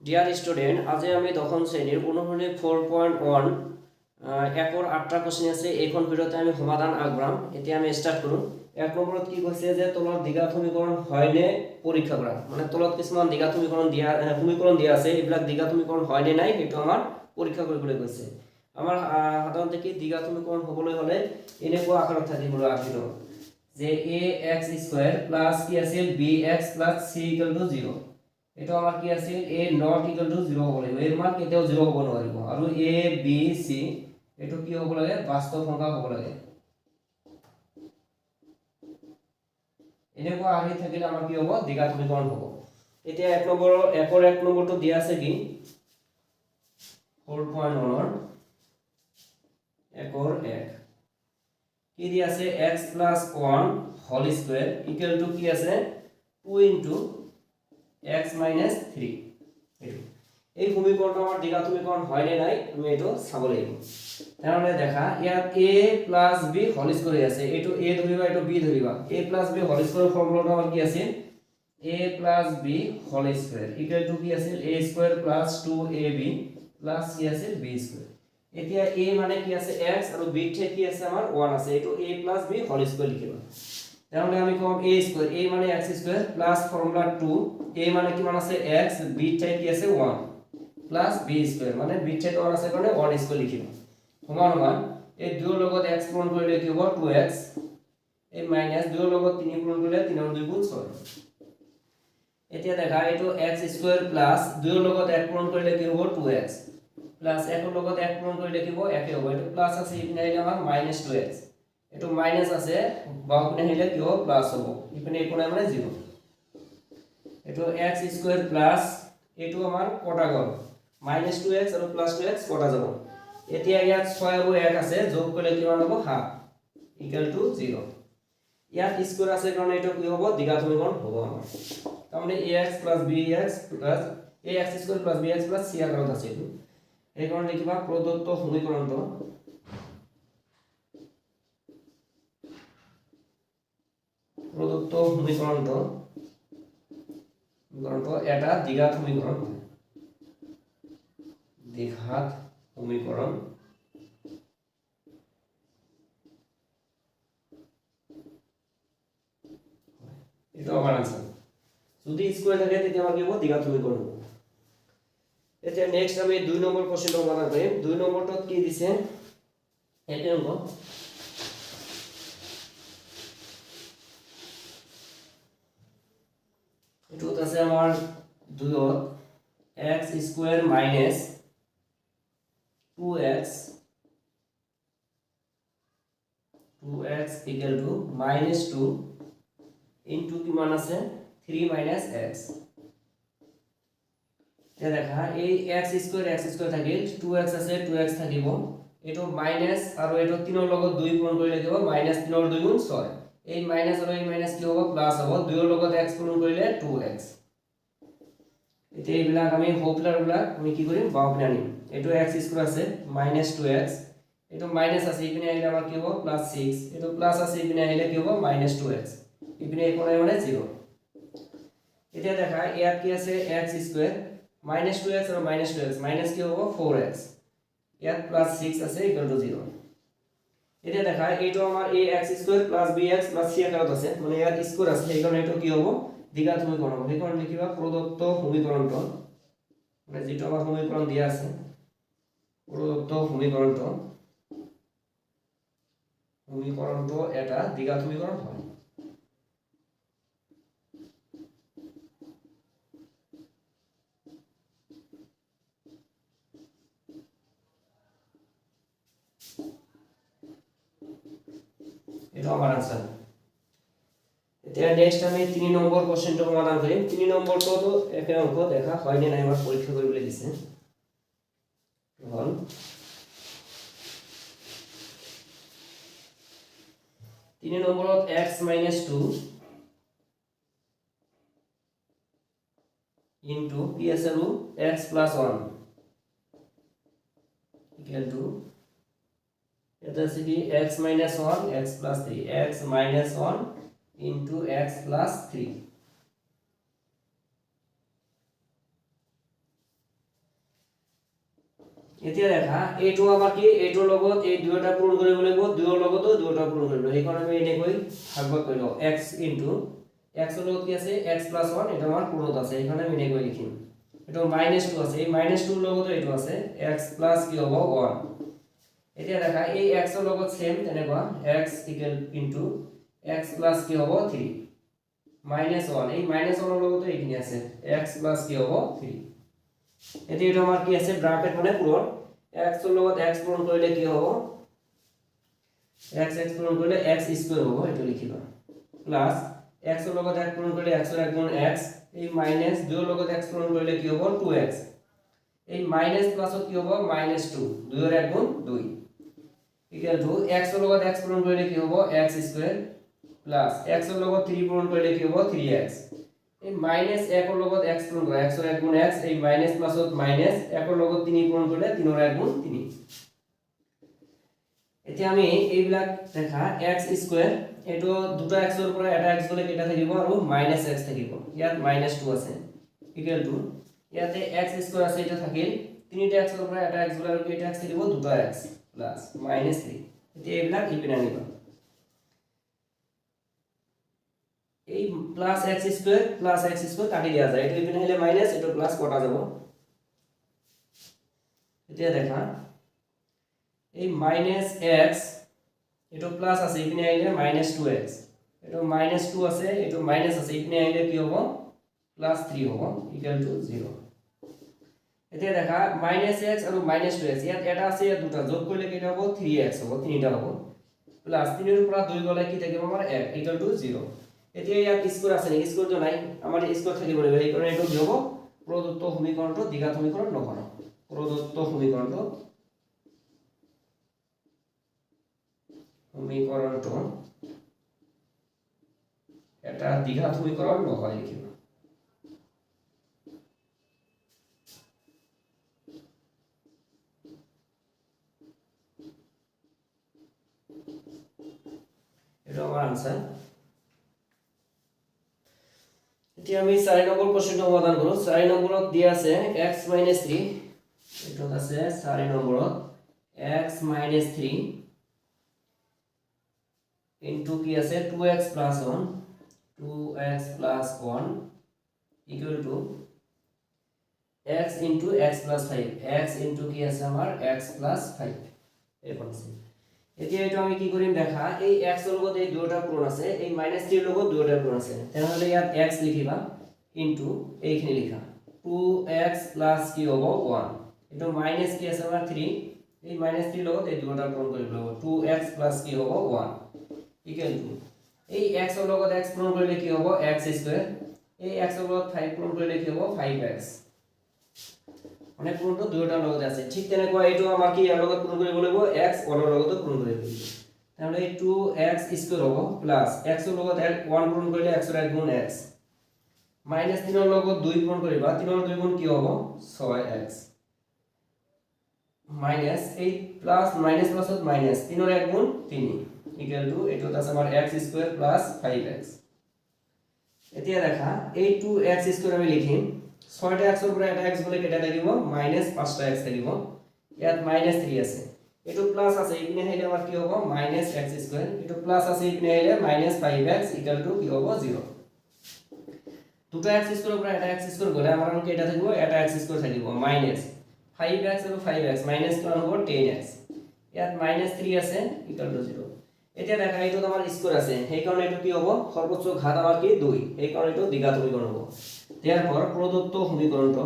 Dear student, আজি আমি দশম শ্ৰেণীৰ অনুশীলনী 4.1 একৰ 8টা কোশ্চেন আছে। এইখন ভিডিঅ'তে আমি সমাধান আগবঢ়াম। এতিয়া আমি স্টাৰ্ট কৰোঁ। এক নম্বৰত কি কৈছে যে তলত দ্বিঘাত সমীকৰণ হয়নে পৰীক্ষা কৰা, মানে তলত কিছুমান দ্বিঘাত সমীকৰণ দিয়া আছে, এইবিলাক দ্বিঘাত সমীকৰণ হয়নে নাই সেইটো আমাৰ পৰীক্ষা কৰিবলৈ কৈছে। আমাৰ সাধাৰণতে কি দ্বিঘাত সমীকৰণ হ'বলৈ হ'লে এনেকুৱা আকাৰত থাকিবলৈ আহিব যে ax² প্লাছ কি আছিল bx প্লাছ c = 0। এটা আমার কি আছে a not equal to 0 হ'ব লাগিব, এর মান কেতিয়াও 0 হ'ব নোৱাৰিব। আৰু a b c এটো কি হ'ব লাগে, বাস্তৱ সংখ্যা হ'ব লাগে। এনেকুৱা আহি থাকিলে আমাৰ কি হ'ব, দ্বিঘাত সমীকৰণ হ'ব। এতিয়া এক নম্বৰটো দিয়া আছে কি 4.1 একৰ 1 কি দিয়া আছে x + 1 whole square equal to কি আছে 2 x - 3। এই সমীকৰণটো আমাৰ দ্বিঘাত সমীকৰণ হয় নে নাই আমি এটো চাব লাগিব। তেনেহলে দেখা ইয়াত a + b হোল স্কয়ার আছে, এটো a ধৰিবা এটো b ধৰিবা। a + b হোল স্কয়াৰ ফৰ্মুলাটো আমাৰ কি আছে a + b whole square equal to কি আছে a² + 2ab প্লাস কি আছে b²। এতিয়া a মানে কি আছে x আৰু b তে কি আছে আমাৰ 1 আছে, এটো a + b হোল স্কয়ার লিখিবা। তাহলে আমি কম a² a মানে x² প্লাস ফর্মুলা 2 a মানে কি মান আছে x, b তে কি আছে 1 প্লাস b² মানে b তে 1 আছে কাৰণে 1² লিখিবা। সমান সমান এই 2 ৰ লগত x পূৰণ কৰিলে কি হ'ব 2x, এই মাইনাস 2 ৰ লগত 3 পূৰণ কৰিলে 3 ৰ 2 গুণ 6। এতিয়া দেখা এইটো x² প্লাস 2 ৰ লগত 1 পূৰণ কৰিলে কি হ'ব 2x প্লাস 1 ৰ লগত 1 পূৰণ কৰিলে কি হ'ব 1 হ'ব। এইটো প্লাস আছে ইপিনে আহিলে আমাৰ -2x, এটো মাইনাস আছে বাওপিনে আহিলে কি হ'ব প্লাস হ'ব, ইপিনে একো নাই মানে 0। এটো x² প্লাস এটো আমাৰ কটা গ'ল -2x আৰু +2x কটা যাব। এতিয়া ইয়াত 6 আৰু 1 আছে, যোগ কৰিলে কিমান হ'ব হাফ ইকুয়াল টু 0। ইয়াত স্কয়াৰ আছে কাৰণে এটো কি হ'ব দ্বিঘাত সমীকৰণ হ'ব আমাৰ। তাৰমানে ax + bx plus ax² + bx + c আকাৰত আছে এটো। এই কাৰণে লিখিবা প্ৰদত্ত সমীকৰণটো এটা দ্বিঘাত সমীকৰণ। দ্বিঘাত সমীকৰণ এটা আমাৰ आंसर। যদি স্কয়াৰ থাকে তেতিয়া আমাৰ কি হ'ব দ্বিঘাত সমীকৰণ হ'ব। এতিয়া নেক্সট আমি 2 নম্বৰ কোশ্চেনটো সমাধান কৰিম। 2 নম্বৰটোত কি দিছে এটা অংক এটুত আছে আমার 2 x² - 2x equal to -2 into কি মান আছে 3 - x। এ দেখা এই x² থাকিল 2x আছে 2x থাকিব, এটো মাইনাস আৰু এটো 3 ৰ লগত 2 পূৰণ কৰিলে কি হ'ব -3 ৰ 2 গুণ 6। এই মাইনাস আৰু এই মাইনাস কি হ'ব প্লাস হ'ব, 2 ৰ লগত x পূৰণ কৰিলে 2x। এতিয়া এইবিলাক আমি হোপলাৰবিলাক আমি কি কৰিম বাওপিনে আনিম। এটো x² আছে -2x, এটো মাইনাস আছে ইপিনে আহিলে আমাৰ কি হ'ব +6, এটো প্লাস আছে ইপিনে আহিলে কি হ'ব -2x, ইপিনে একো নাই মানে 0। এতিয়া দেখা ইয়াত কি আছে x² -2x আৰু -2x মাইনাস কি হ'ব 4x, ইয়াত +6 আছে ইকুয়াল টু 0। এতিয়া দেখা এইটো আমাৰ ax² + bx + c আকাৰত আছে, মানে ইয়াত স্কয়াৰ আছে সেই কাৰণে এটো কি হ'ব দ্বিঘাত সমীকৰণ হ'ব। সেইকাৰণে লিখিবা প্ৰদত্ত সমীকৰণটো, মানে যেটো আমাৰ সমীকৰণ দিয়া আছে প্ৰদত্ত সমীকৰণটো এটা দ্বিঘাত সমীকৰণ হয়। এটা আমাৰ आंसर। এতিয়া নেক্সট আমি 3 নম্বৰ কোশ্চেনটো সমাধান কৰিম। 3 নম্বৰটো তো একে অংক দেখা হয় নে নাই আমাৰ পৰীক্ষা কৰিবলৈ দিছে। হল 3 নম্বৰত x - 2 into কি আছে আৰু x + 1 equal to এটা আছে কি x - 1 x + 3 x - 1 into x + 3। এতিয়া দেখা এইটো আমাৰ কি এইটোৰ লগত এই দুয়োটা পূৰণ কৰিব লাগিব দুয়োৰ লগতো দুয়োটা পূৰণ কৰিব লাগিব এইকাৰণে আমি এনেকৈ ভাগ ভাগ কৰি লওঁ x ইনটু x ৰ লগত কি আছে x + 1 এটা আমাৰ পূৰণত আছে এইকাৰণে আমি এনেকৈ লিখিম এটো -2 আছে এই -2 ৰ লগত এইটো আছে x প্লাস কি হ'ব 1 এতিয়া দেখা এই x ৰ লগত সেম তেনেকুৱা x ইনটু x প্লাস কি হ'ব 3 -1 এই -1 ৰ লগত এইখিনি আছে x প্লাস কি হ'ব 3 এতিয়া এটা আমাৰ কি আছে ব্ৰাকেট মানে পূৰণ x ৰ লগত x পূৰণ কৰিলে কি হ'ব x পূৰণ কৰিলে x স্কয়াৰ হ'ব এটো লিখিবা প্লাস x ৰ লগত x পূৰণ কৰিলে x ৰ এক গুণ x এই মাইনাস 2 ৰ লগত x পূৰণ কৰিলে কি হ'ব 2x এই মাইনাস প্লাসত কি হ'ব -2 2 ৰ এক গুণ 2 ইকুয়াল টু x ৰ লগত x পূৰণ কৰিলে কি হ'ব x স্কয়াৰ প্লাস x ৰ লগত 3 পূৰণ কৰিলে কি হ'ব 3x এই মাইনাস 1 ৰ লগত x পূৰণ কৰা x ৰ এক গুণ x এই মাইনাস প্লাসত মাইনাস 1 ৰ লগত 3 পূৰণ কৰিলে 3 ৰ এক গুণ 3 এতিয়া আমি এইবিলাক দেখা x স্কয়াৰ এটো দুটা x ৰ পৰা এটা x গলে কেটা থাকিব আৰু -x থাকিব ইয়াত -2 আছে ইকুয়াল টু ইয়াতে x স্কয়াৰ আছে এটা থাকিল তিনিটা x ৰ পৰা এটা x গলে আৰু কেটা x থাকিব দুটা x প্লাস -3 এতিয়া এইবিলাক ইপিনে আনিবা এই প্লাস x স্কয়ার কাটি দিয়া যায় এটো ইপিনে হলে মাইনাস এটো প্লাস কটা যাব এতিয়া দেখা এই -x এটো প্লাস আছে ইপিনে আইলে -2x এটো -2 আছে এটো মাইনাস আছে ইপিনে আইলে কি হ'ব +3 হ'ব ইকুয়াল টু 0 এতিয়া দেখা -x আৰু -2x ইয়াত এটা আছে ইয়াত দুটা যোগ কৰিলে কেটা হ'ব 3x হ'ব তিনিটা হ'ব প্লাস 3 ৰ পৰা 2 গলে কি থাকিব আমাৰ 1 ইকুয়াল টু 0 এতিয়া ইয়াত স্কয়াৰ আছে নেকি স্কয়াৰ তো নাই আমাৰ স্কয়াৰ থাকিব লাগিব এই কাৰণে এটো কি হ'ব প্ৰদত্ত সমীকৰণটো দ্বিঘাত সমীকৰণ নহয় প্ৰদত্ত সমীকৰণটো এটা দ্বিঘাত সমীকৰণ নহয় লিখিব এটা আমাৰ आंसर এতিয়া আমি 4 নম্বৰ প্ৰশ্নটো সমাধান কৰো 4 নম্বৰত দিয়া আছে x - 3 এটো আছে 4 নম্বৰত x - 3 into কি আছে 2x plus 1 equal to x into x plus 5 x into কি আছে আমাৰ x plus 5 এই আছে এতিয়া এটা আমি কি কৰিম দেখা এই x ৰ লগত এই দুটা পূৰণ আছে এই -3 ৰ লগত দুটা পূৰণ আছে তেনেহলে ইয়াত x লিখিবা into এইখিনি লিখা 2x plus কি হ'ব 1 এটো মাইনাস কি আছে আমাৰ 3 এই -3 ৰ লগত এই দুটা পূৰণ কৰিব লাগিব 2x plus কি হ'ব 1 equal to এই x ৰ লগত x পূৰণ কৰিলে কি হ'ব x স্কয়াৰ এই x ৰ লগত 5 পূৰণ কৰিলে কি হ'ব 5x মানে পূৰণটো দুয়োটাৰ লগত আছে ঠিক তেনেকুৱা এইটো আমাৰ কি ইয়াৰ লগত পূৰণ কৰিব লাগিব x ৰ লগতো পূৰণ কৰিব লাগিব তাহলে এই 2x স্কয়াৰ হ'ব প্লাস x ৰ লগত 1 পূৰণ কৰিলে x ৰ এক গুণ x -3 ৰ লগত 2 পূৰণ কৰিবা 3 ৰ 2 গুণ কি হ'ব 6x মাইনাস এই প্লাস মাইনাস প্লাসত মাইনাস 3 ৰ এক গুণ 3 equal to এটো আছে আমাৰ x স্কয়াৰ প্লাস 5x এতিয়া দেখা এই 2x স্কয়াৰ আমি লিখিম 6টা x ৰ পৰা এটা x গলে কেটা থাকিব -5টা x থাকিব ইয়াত -3 আছে এটো প্লাস আছে ইপিনে হইলে আমাৰ কি হ'ব -x স্কয়ার এটো প্লাস আছে ইপিনে হইলে -5x equal to কি হ'ব 0 দুটা x স্কয়ার পৰা এটা x স্কয়াৰ গলে আমাৰ কি এটা থাকিব এটা x স্কয়াৰ থাকিব -5x আৰু 5x মাইনাস টো হ'ব 10x ইয়াত -3 আছে equal to 0 এতিয়া দেখা এইটো আমাৰ স্কয়াৰ আছে সেই কাৰণে এটো কি হ'ব সৰ্বোচ্চ ঘাত আমাৰ কি 2 এই কাৰণে এটো দ্বিঘাত সমীকৰণ হ'ব therefore প্ৰদত্ত সমীকৰণটো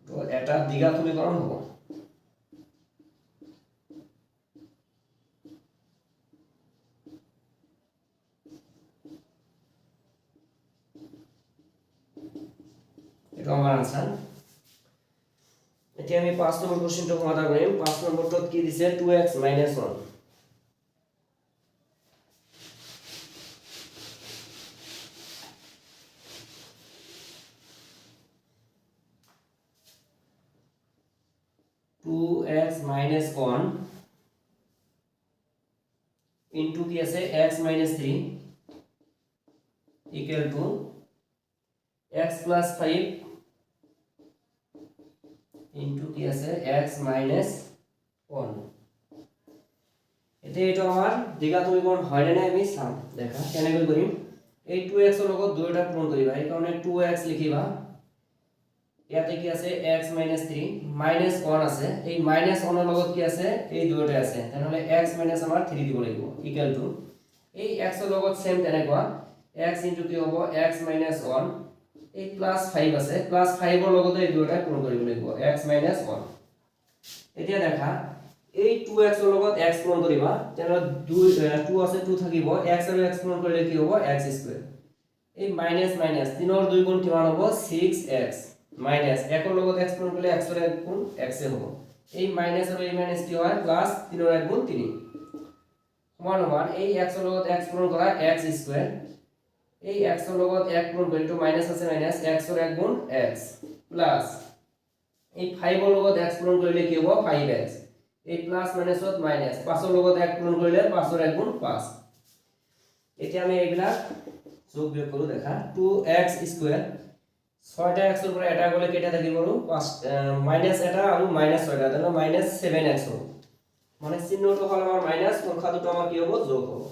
তো এটা দ্বিঘাত সমীকৰণ হ'ব এটা আমাৰ आंसर এতিয়া আমি 5 নম্বৰ কোশ্চেনটো সমাধান কৰিম 5 নম্বৰটোত কি দিছে 2x - 1 2x - 1 into কি আছে x - 3 equal to x plus 5 into কি আছে x মাইনাস 1 এতে এটা আমার দ্বিঘাত সমীকরণ হয় না আমি চাম দেখা কেনেকৈ কৰিম এই 2x ৰ লগত দুইটা পূৰণ কৰিবা এই কাৰণে 2x লিখিবা ইয়াতে কি আছে x 3 -1 আছে এই -1 ৰ লগত কি আছে এই দুইটা আছে তেনেহলে x আমাৰ 3 দিব লাগিব ইকুয়াল টু এই x ৰ লগত সেম তেনেকুৱা x ইনটু কি হ'ব x 1 এই প্লাস 5 আছে প্লাস 5 ৰ লগত এই দুইটা পূৰণ কৰিব লাগিব x 1 এতিয়া দেখা এই 2x ৰ লগত x পূৰণ কৰিবা তেনে 2 আছে 2 থাকিব x আৰু x পূৰণ কৰিলে কি হ'ব x স্কয়াৰ এই মাইনাস মাইনাস 3 ৰ 2 গুণ কিমান হ'ব 6x মাইনাস 1 ৰ লগত x পূৰণ কৰিলে x ৰ 1 গুণ x এ হ'ব এই মাইনাস আৰু এই মাইনাস কি হয় প্লাস 3 ৰ 1 গুণ 3 সমান এই x ৰ লগত x পূৰণ কৰা x স্কয়াৰ এই x ৰ লগত 1 পূৰণ কৰিলে তো মাইনাস আছে মাইনাস x ৰ 1 গুণ x প্লাস এই 5 ৰ লগত x পূৰণ কৰিলে কি হ'ব 5x এই প্লাস মাইনাসত মাইনাস 5 ৰ লগত 1 পূৰণ কৰিলে 5 ৰ 1 গুণ 5 এতিয়া আমি এইবিলাক যোগ বিয়োগ কৰো দেখা 2x স্কয়াৰ 6টা x ৰ পৰা এটা গলে কেটা থাকিব আৰু মাইনাস এটা আৰু মাইনাস 6টা তাহলে মাইনাস 7x হ'ব মানে চিহ্নটো হল আমাৰ মাইনাস সংখ্যা দুটো আমাৰ কি হ'ব যোগ হ'ব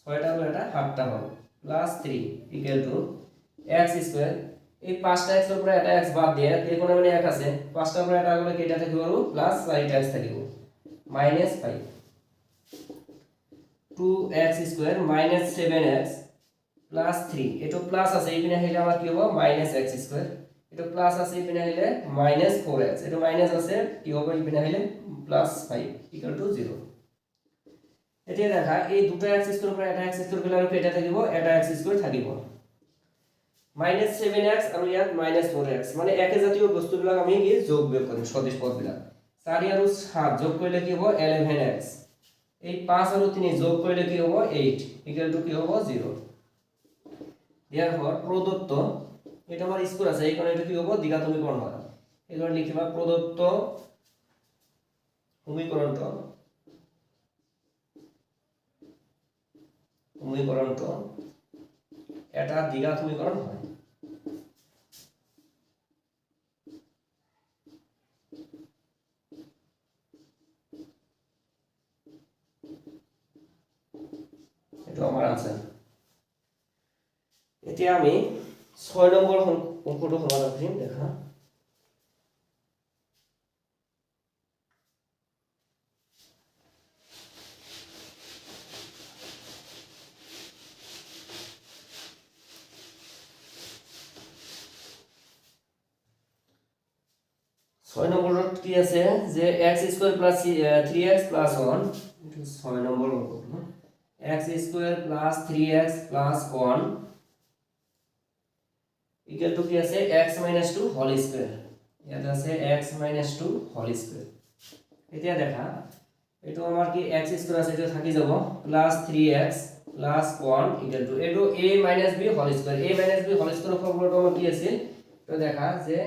6টা আৰু এটা 7টা হ'ব plus 3 equal to x square এই 5টা x ৰ পৰা এটা x বাদ দিয়ে এইকোনে মানে 1 আছে 5টা পৰা এটা গলে কেটা থাকিব আৰু প্লাস 4টা x থাকিব -5 2x স্কয়ার -7x প্লাস 3 এটো প্লাস আছে এইপিনে হইলে আমার কি হবে -x স্কয়ার এটো প্লাস আছে এইপিনে হইলে -4x এটো মাইনাস আছে কি হবে এইপিনে হইলে +5 = 0 এতিয়া দেখা এই দুটো x স্কয়ার পৰা এটা x স্কয়াৰ গলে আৰু কেটা থাকিব এটা x স্কয়াৰ থাকিব -7x আৰু ইয়াত -4x মানে একে জাতীয় বস্তুবিলাক আমি কি যোগ বিয়োগ কৰিম সদিশ পদবিলাক 4 আৰু 7 যোগ কৰিলে কি হ'ব 11x এই 5 আৰু 3 যোগ কৰিলে কি হ'ব 8 = কি হ'ব 0 therefore প্রদত্ত এটা আমার স্কয়ার আছে এই কারণে এটা কি হবে দ্বিঘাত সমীকরণ হয় এই কারণে লিখিবা প্রদত্ত সমীকরণটো এটা দ্বিঘাত সমীকরণ হয় এটা আমার आंसर এতিয়া আমি 6 নম্বৰ অংকটো সমাধান কৰিম দেখা 6 নম্বৰত কি আছে যে x² + 3x + 1 এটো 6 নম্বৰ অংক x² + 3x + 1 ইকুয়াল টু কি আছে x - 2 হোল স্কয়ার ইয়াত আছে x - 2 হোল স্কয়ার এতিয়া দেখা এটো আমাৰ কি x স্কয়ার আছে এটা থাকি যাব +3x + 1 ইকুয়াল টু এটো a - b whole square a - b whole square ফর্মুলাটো আমাৰ কি আছিল তো দেখা যে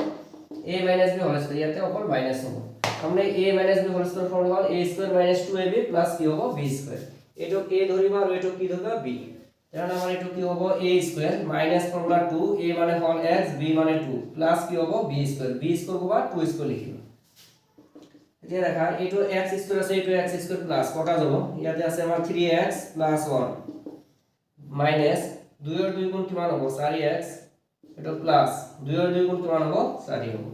a - b হোল স্কয়ার ইয়াতে অকল মাইনাস হ'ব আমরা a - b whole square formula হল a² - 2ab + কি হ'ব b স্কয়ার এটো a ধৰিবা আৰু এটো কি ধৰিবা b তাহলে আমার এটো কি হবে a square minus formula 2 a মানে হল x b মানে 2 প্লাস কি হবে b স্কয়ার বা 2 স্কয়ার লিখিব এতিয়া দেখা এটো x স্কয়ার আছে এটো x স্কয়ার প্লাস কটা যাব ইয়াতে আছে আমার 3x + 1 মাইনাস 2 এর 2 গুণ কিমান হ'ব 4x এটো প্লাস 2 এর 2 গুণ কিমান হ'ব 4 হ'ব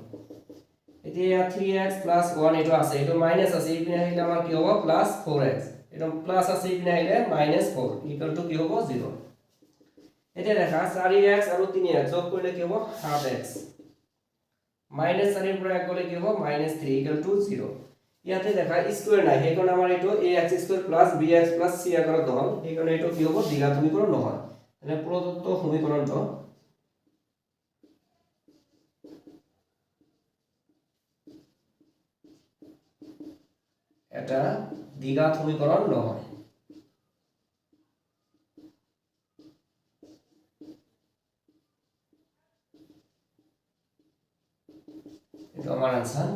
এতিয়া 3x + 1 এটো আছে এটো মাইনাস আছে এইপিনে আহিলে আমাৰ কি হ'ব +4x এটা প্লাস আছে ইপিনে আইলে -4 ইকুয়াল টু কি হ'ব 0 এটা দেখা 4x আৰু 3x যোগ কৰিলে কি হ'ব 7x -4 ৰ পৰা 1 গলে কি হ'ব -3 ইকুয়াল টু 0 ইয়াতে দেখা স্কয়ার নাই সেই কাৰণে আমাৰ এটো ax² + bx + c আকাৰত হ'ল সেই কাৰণে এটো কি হ'ব দ্বিঘাত সমীকৰণ নহয় মানে প্ৰদত্ত সমীকৰণটো এটা দ্বিঘাত সমীকৰণ নহয় এটা আমাৰ आंसर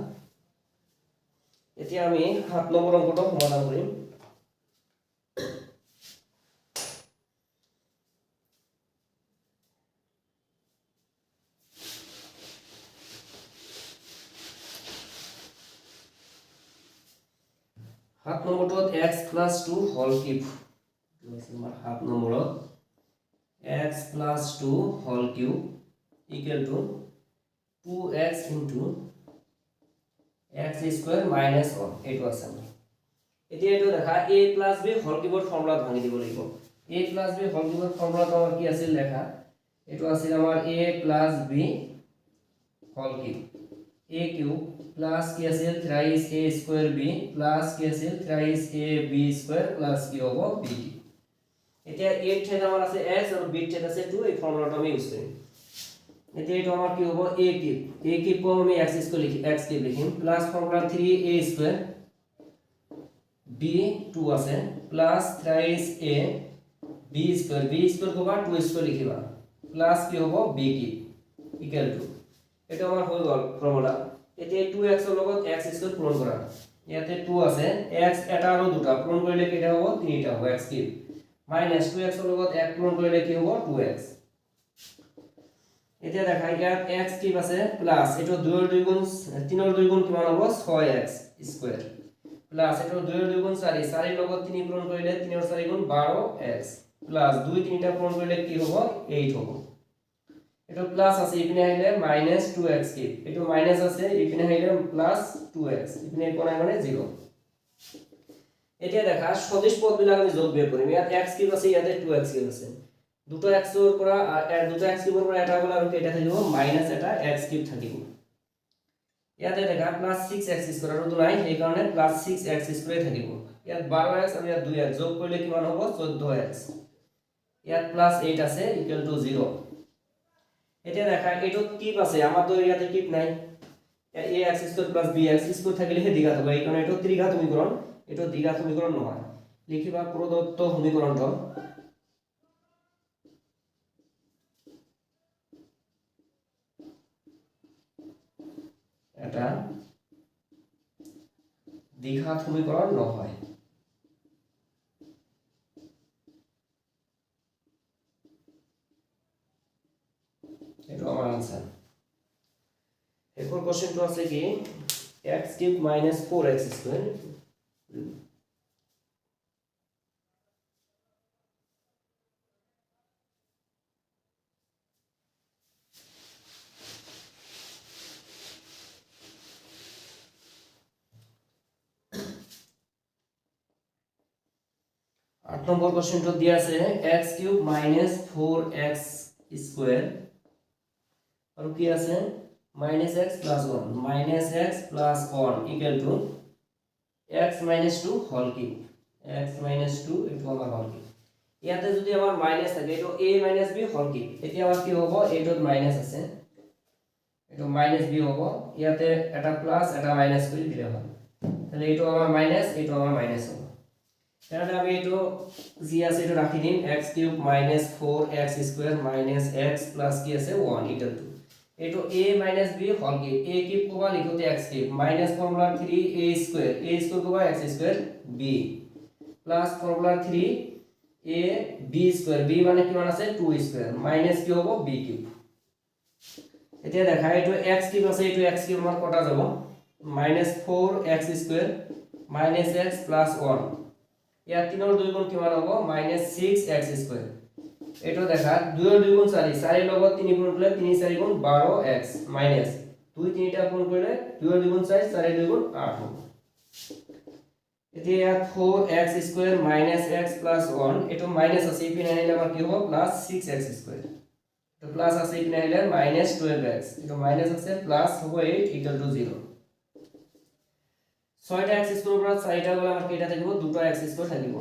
এতিয়া আমি 7 নম্বৰ অংকটো সমাধান কৰিম 7 নম্বৰটোত x plus 2 whole cube আমাৰ 7 নম্বৰত x plus 2 whole cube equal to 2x into x square minus 1 এইটো আছে আমাৰ এতিয়া এইটো দেখা a plus b whole cube formula ভাঙি দিব লাগিব a plus b whole cube ফৰ্মুলাটো আমাৰ কি আছিল লেখা এইটো আছিল আমাৰ a plus b whole cube a cube plus কি আছিল thrice a square b plus কি আছিল thrice a b square plus কি হ'ব b এতিয়া a ঠেত আমাৰ আছে x আৰু b ঠেত আছে 2 এই ফৰ্মুলাটো আমি ইউজ কৰিম এতিয়া এইটো আমাৰ কি হ'ব a cube কো আমি x স্কয়ার লিখি x কিউব লিখিম plus formula 3a square b 2 আছে plus thrice a b square কোবা 2 স্কয়ার লিখিবা প্লাস কি হ'ব b কিউব ইকুয়াল টু এটা আমাৰ হৈ গল ফৰ্মুলা এতিয়া 2x ৰ লগত x স্কয়াৰ পূৰণ কৰা ইয়াতে 2 আছে x এটা আৰু দুটা পূৰণ কৰিলে কেটা হ'ব তিনিটা হ'ব x কিউব মাইনাস 2x ৰ লগত 1 পূৰণ কৰিলে কি হ'ব 2x এতিয়া দেখা ইয়াত x কিউব আছে প্লাস এটো 2 ৰ 2 গুণ 3 ৰ 2 গুণ কিমান হ'ব 6x স্কয়াৰ প্লাস এটো 2 ৰ 2 গুণ 4 4 ৰ লগত 3 পূৰণ কৰিলে 3 ৰ 4 গুণ 12x প্লাস 2 3টা পূৰণ কৰিলে কি হ'ব 8 হ'ব এটো প্লাস আছে ইপিনে আহিলে মাইনাস 2x কিউব এটো মাইনাস আছে ইপিনে আহিলে প্লাস 2x ইপিনে কোন মানে 0 এতিয়া দেখা সদিশ পদবিলাক আমি যোগ বিয়োগ কৰিম ইয়াত x কিউব আছে ইয়াতে 2x কিউব আছে দুটো x ৰ পৰা দুটো x কিউবৰ পৰা এটা গলে আৰু কেটা থাকিব মাইনাস এটা x কিউব থাকিব ইয়াতে দেখা প্লাস 6x স্কয়ার আৰু তো নাই এই কাৰণে প্লাস 6x স্কয়াৰ থাকিব ইয়াত 12x আৰু ইয়াত 2x যোগ কৰিলে কিমান হ'ব 14x ইয়াত প্লাস 8 আছে ইকুয়াল টু 0 এতিয়া দেখা এটো কিউব আছে আমাৰ তো ইয়াতে কিউব নাই ax square plus bx square থাকিলে হে দ্বিঘাত হ'ব এই কাৰণে এটো ত্ৰিঘাত সমীকৰণ এটো দ্বিঘাত সমীকৰণ নহয় লিখিবা প্ৰদত্ত সমীকৰণটো এটা দ্বিঘাত সমীকৰণ নহয় এটো আমাৰ আনসার এখন কোশ্চেনটো আছে কি x cube minus 4x square 8 নম্বর কোশ্চেনটো দিয়া আছে x cube minus 4x square আৰু কি আছে minus x plus 1 minus x plus 1 equal to x minus 2 whole cube x minus 2 into our whole cube ইয়াতে যদি আমাৰ মাইনাস থাকে এটো a minus b whole cube এতিয়া আমাৰ কি হ'ব এটোত মাইনাস আছে এটো মাইনাস b হ'ব ইয়াতে এটা প্লাস এটা মাইনাস কৰি দিলে হয় তাহলে এটো আমাৰ মাইনাস এটো আমাৰ মাইনাস হ'ব তাহলে আমি এটো জি আছে এটো রাখি দিম x cube minus 4x square minus x plus কি আছে 1 equal to এটো a minus b whole cube a cube কোবা লিখোতে x cube minus formula 3a square কোবা x square b plus formula 3a b square b মানে কিমান আছে 2 square minus কি হ'ব b কিউব এতিয়া দেখা এটো x কিউব আছে এটো x কিউব আমাৰ কটা যাব minus 4x square minus x plus 1 या 3 और 2 গুণ কিমান হ'ব -6x স্কয়ার এটো দেখা 2 और 2 গুণ 4 4 এর লগত 3 গুণ করলে 3 4 গুণ 12x মাইনাস 2 3টা গুণ করলে 2 और 2 গুণ 4 4 এর 2 গুণ 8 হ'ব এতিয়া 4x স্কয়ার -x 1 এটো মাইনাস আছে ইপিনে আনিলে আমাৰ কি হ'ব +6x স্কয়ার তো প্লাস আছে ইপিনে আনিলে -12x এটো মাইনাস আছে প্লাস হ'ব 8 0 6টা x স্কয়ার পৰা 4টা গলে আমাৰ কেটা থাকিব দুটো x স্কয়ার থাকিব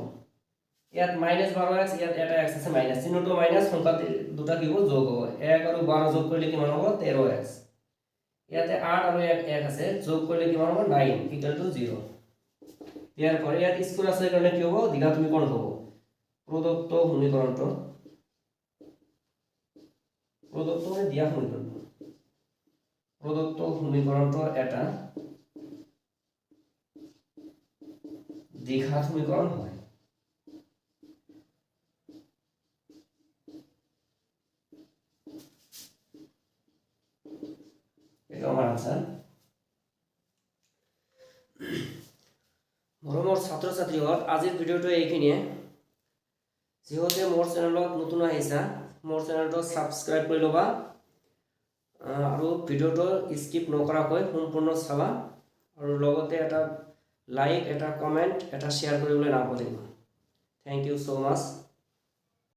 ইয়াত -12x ইয়াত এটা x আছে মাইনাস চিহ্নটো মাইনাস সংখ্যা দুটা কি হ'ব যোগ হ'ব 1 আৰু 12 যোগ কৰিলে কিমান হ'ব 13x ইয়াতে 8 আৰু 1 আছে যোগ কৰিলে কিমান হ'ব 9 0 ইয়াৰ পৰে ইয়াত স্কয়াৰ আছে কাৰণে কি হ'ব দ্বিঘাত সমীকৰণ হ'ব প্ৰদত্ত সমীকৰণটো প্ৰদত্ত মানে দিয়া সমীকৰণ প্ৰদত্ত সমীকৰণটো এটা দ্বিঘাত সমীকৰণ হয় এটা আমাৰ আনসাৰ মৰমৰ ছাত্ৰ ছাত্ৰীহঁত আজিৰ ভিডিঅ'টো এইখিনিয়ে যিহেতু মোৰ চেনেলত নতুন আহিছা মোৰ চেনেলটো ছাবস্ক্ৰাইব কৰি ল'বা আৰু ভিডিঅ'টো স্কিপ নকৰাকৈ সম্পূৰ্ণ চাবা আৰু লগতে এটা লাইক এটা কমেণ্ট এটা শ্বেয়াৰ কৰিবলৈ নাপাহৰিবা। থ্যাংক ইউ সো মাচ।